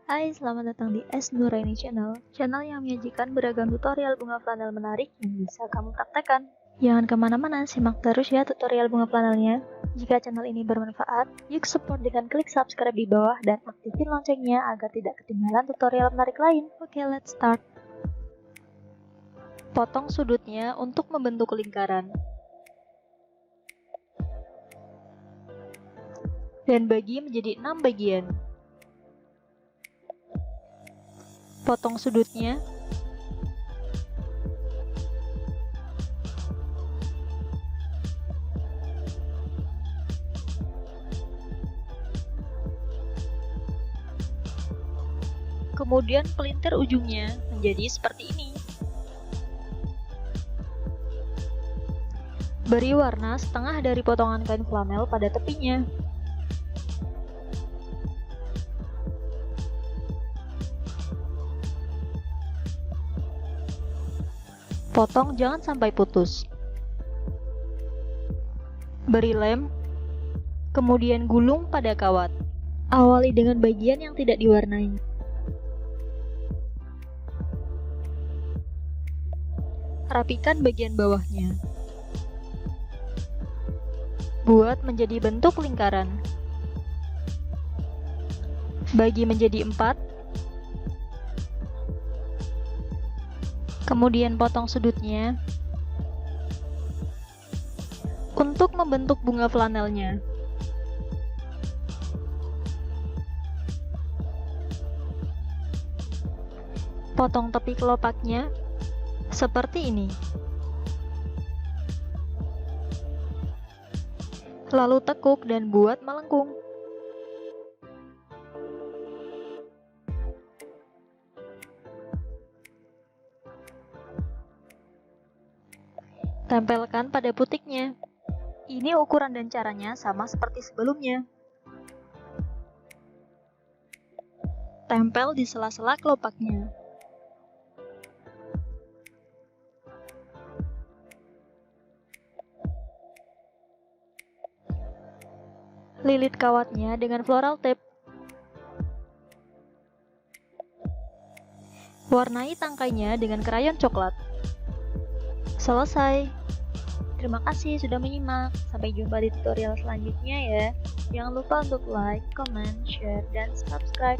Hai, selamat datang di S Nuraini Channel, channel yang menyajikan beragam tutorial bunga flanel menarik yang bisa kamu praktekkan. Jangan kemana-mana, simak terus ya tutorial bunga flanelnya. Jika channel ini bermanfaat, yuk support dengan klik subscribe di bawah dan aktifin loncengnya agar tidak ketinggalan tutorial menarik lain. Oke, let's start. Potong sudutnya untuk membentuk lingkaran. Dan bagi menjadi 6 bagian. Potong sudutnya. Kemudian pelintir ujungnya menjadi seperti ini. Beri warna setengah dari potongan kain flanel pada tepinya. Potong jangan sampai putus. Beri lem, kemudian gulung pada kawat. Awali dengan bagian yang tidak diwarnai. Rapikan bagian bawahnya. Buat menjadi bentuk lingkaran. Bagi menjadi 4. Kemudian potong sudutnya untuk membentuk bunga flanelnya. Potong tepi kelopaknya seperti ini. Lalu tekuk dan buat melengkung. Tempelkan pada putiknya. Ini ukuran dan caranya sama seperti sebelumnya. Tempel di sela-sela kelopaknya. Lilit kawatnya dengan floral tape. Warnai tangkainya dengan krayon coklat. Selesai. Terima kasih sudah menyimak. Sampai jumpa di tutorial selanjutnya ya. Jangan lupa untuk like, comment, share, dan subscribe.